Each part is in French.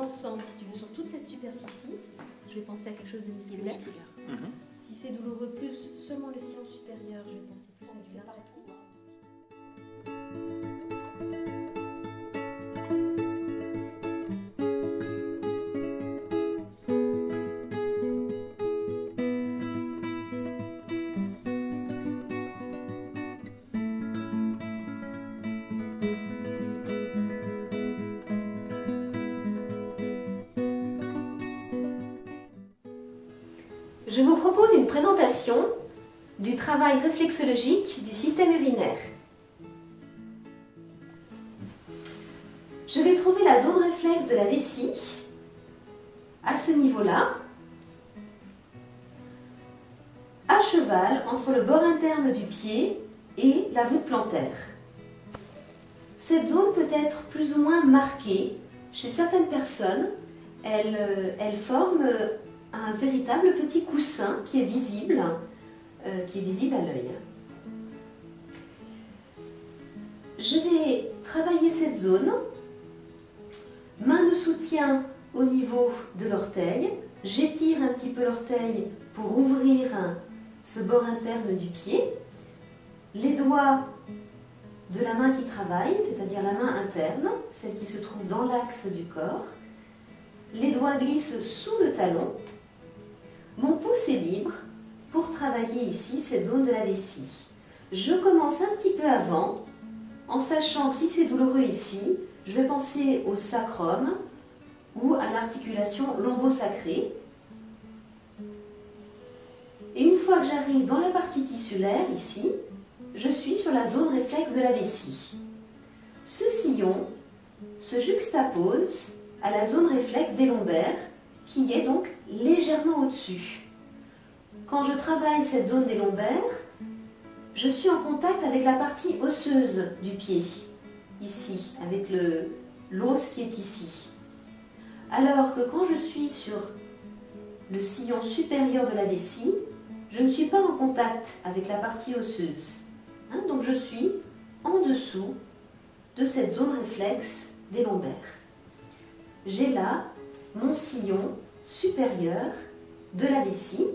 ensemble, si tu veux, sur toute cette superficie. Je vais penser à quelque chose de musculaire. Si c'est douloureux, plus seulement le sillon supérieur, je vais penser plus à ça. Je vous propose une présentation du travail réflexologique du système urinaire. Je vais trouver la zone réflexe de la vessie à ce niveau-là, à cheval entre le bord interne du pied et la voûte plantaire. Cette zone peut être plus ou moins marquée. Chez certaines personnes, elle forme un véritable petit coussin qui est visible à l'œil. Je vais travailler cette zone, main de soutien au niveau de l'orteil, j'étire un petit peu l'orteil pour ouvrir ce bord interne du pied, les doigts de la main qui travaille, c'est-à-dire la main interne, celle qui se trouve dans l'axe du corps, les doigts glissent sous le talon. Mon pouce est libre pour travailler ici cette zone de la vessie. Je commence un petit peu avant, en sachant que si c'est douloureux ici, je vais penser au sacrum ou à l'articulation lombo-sacrée. Et une fois que j'arrive dans la partie tissulaire, ici, je suis sur la zone réflexe de la vessie. Ce sillon se juxtapose à la zone réflexe des lombaires, qui est donc légèrement au-dessus. Quand je travaille cette zone des lombaires, je suis en contact avec la partie osseuse du pied, ici, avec l'os qui est ici. Alors que quand je suis sur le sillon supérieur de la vessie, je ne suis pas en contact avec la partie osseuse. Donc je suis en dessous de cette zone réflexe des lombaires. J'ai là mon sillon supérieur de la vessie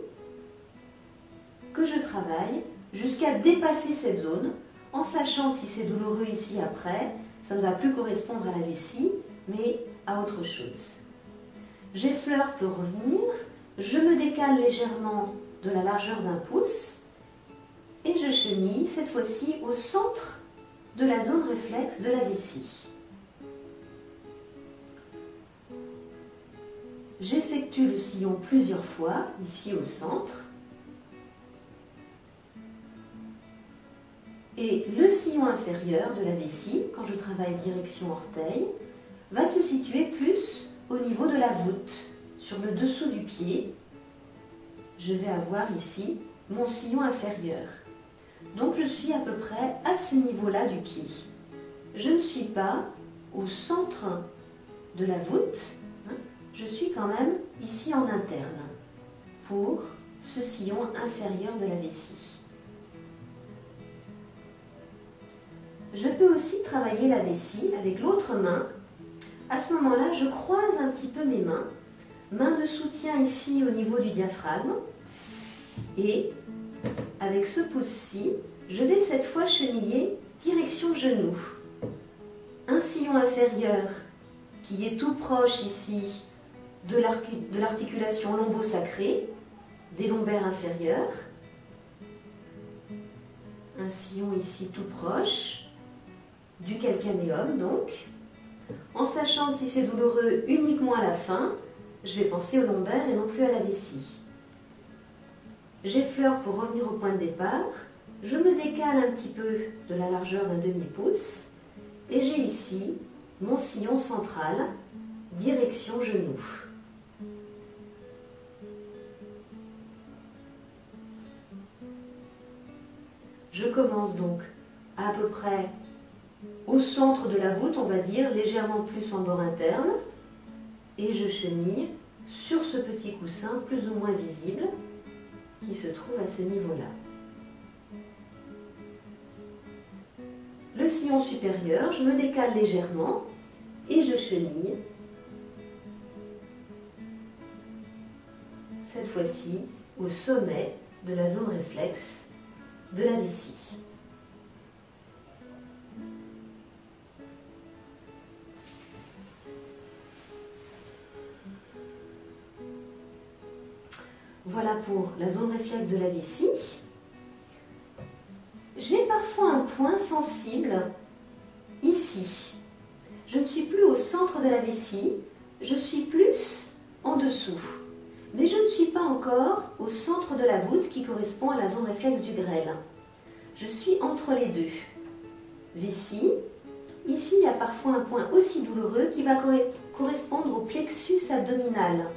que je travaille jusqu'à dépasser cette zone, en sachant que si c'est douloureux ici après, ça ne va plus correspondre à la vessie, mais à autre chose. J'effleure peut revenir, je me décale légèrement de la largeur d'un pouce et je chenille cette fois-ci au centre de la zone réflexe de la vessie. J'effectue le sillon plusieurs fois, ici au centre. Et le sillon inférieur de la vessie, quand je travaille direction orteil, va se situer plus au niveau de la voûte, sur le dessous du pied. Je vais avoir ici mon sillon inférieur. Donc je suis à peu près à ce niveau-là du pied. Je ne suis pas au centre de la voûte, je suis quand même ici en interne pour ce sillon inférieur de la vessie. Je peux aussi travailler la vessie avec l'autre main. À ce moment-là, je croise un petit peu mes mains. Main de soutien ici au niveau du diaphragme. Et avec ce pouce-ci, je vais cette fois cheniller direction genou. Un sillon inférieur qui est tout proche ici de l'articulation lombo-sacrée, des lombaires inférieurs. Un sillon ici tout proche du calcanéum donc, en sachant que si c'est douloureux uniquement à la fin, je vais penser au lombaire et non plus à la vessie. J'effleure pour revenir au point de départ, je me décale un petit peu de la largeur d'un demi-pouce et j'ai ici mon sillon central, direction genou. Je commence donc à peu près au centre de la voûte, on va dire, légèrement plus en bord interne, et je chenille sur ce petit coussin plus ou moins visible qui se trouve à ce niveau-là. Le sillon supérieur, je me décale légèrement et je chenille cette fois-ci au sommet de la zone réflexe de la vessie. Voilà pour la zone réflexe de la vessie. J'ai parfois un point sensible ici. Je ne suis plus au centre de la vessie, je suis plus en dessous. Mais je ne suis pas encore au centre de la voûte qui correspond à la zone réflexe du grêle. Je suis entre les deux. Vessie. Ici, il y a parfois un point aussi douloureux qui va correspondre au plexus abdominal.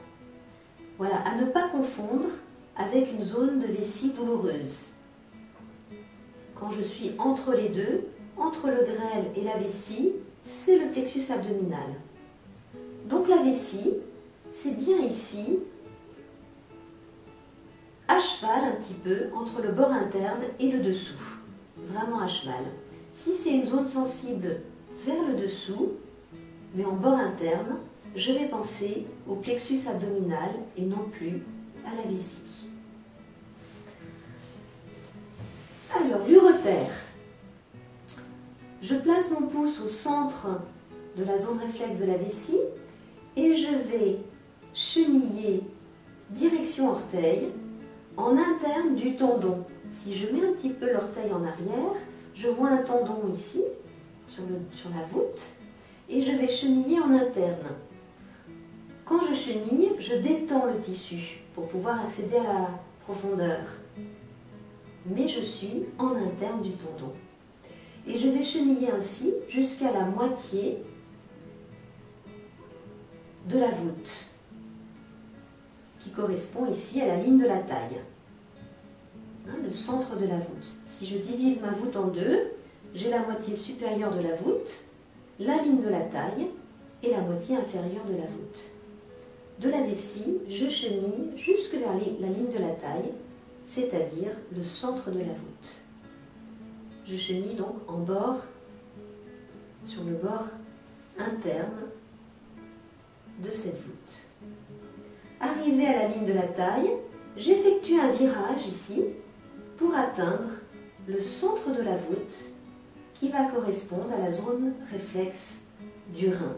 Voilà, à ne pas confondre avec une zone de vessie douloureuse. Quand je suis entre les deux, entre le grêle et la vessie, c'est le plexus abdominal. Donc la vessie, c'est bien ici, à cheval un petit peu, entre le bord interne et le dessous. Vraiment à cheval. Si c'est une zone sensible vers le dessous, mais en bord interne, je vais penser au plexus abdominal et non plus à la vessie. Alors, l'ureter. Je place mon pouce au centre de la zone réflexe de la vessie et je vais cheniller direction orteil en interne du tendon. Si je mets un petit peu l'orteil en arrière, je vois un tendon ici, sur la voûte, et je vais cheniller en interne. Quand je chenille, je détends le tissu pour pouvoir accéder à la profondeur. Mais je suis en interne du tendon. Et je vais cheniller ainsi jusqu'à la moitié de la voûte, qui correspond ici à la ligne de la taille, le centre de la voûte. Si je divise ma voûte en deux, j'ai la moitié supérieure de la voûte, la ligne de la taille et la moitié inférieure de la voûte. De la vessie, je chenille jusque vers la ligne de la taille, c'est-à-dire le centre de la voûte. Je chenille donc en bord, sur le bord interne de cette voûte. Arrivé à la ligne de la taille, j'effectue un virage ici pour atteindre le centre de la voûte qui va correspondre à la zone réflexe du rein.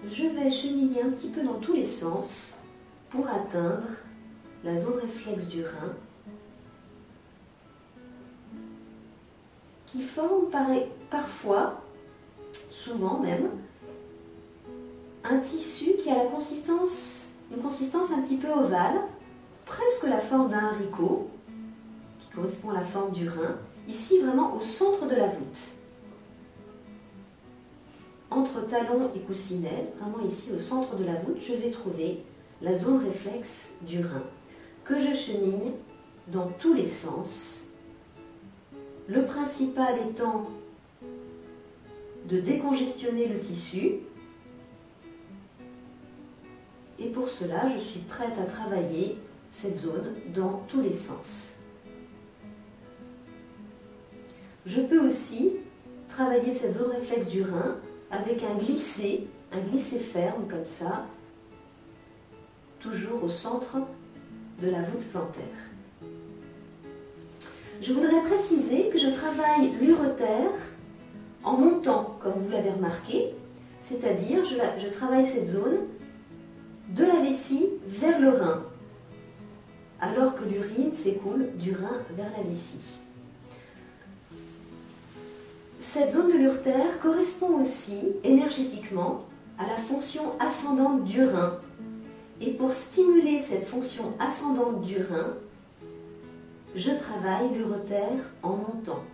Je vais cheniller un petit peu dans tous les sens pour atteindre la zone réflexe du rein qui forme parfois, souvent même, un tissu qui a une consistance un petit peu ovale, presque la forme d'un haricot, qui correspond à la forme du rein, ici vraiment au centre de la voûte. Entre talon et coussinet, vraiment ici au centre de la voûte, je vais trouver la zone réflexe du rein, que je chenille dans tous les sens. Le principal étant de décongestionner le tissu. Et pour cela, je suis prête à travailler cette zone dans tous les sens. Je peux aussi travailler cette zone réflexe du rein avec un glissé ferme comme ça, toujours au centre de la voûte plantaire. Je voudrais préciser que je travaille l'ureter en montant, comme vous l'avez remarqué, c'est-à-dire je travaille cette zone de la vessie vers le rein, alors que l'urine s'écoule du rein vers la vessie. Cette zone de l'ureter correspond aussi énergétiquement à la fonction ascendante du rein. Et pour stimuler cette fonction ascendante du rein, je travaille l'ureter en montant.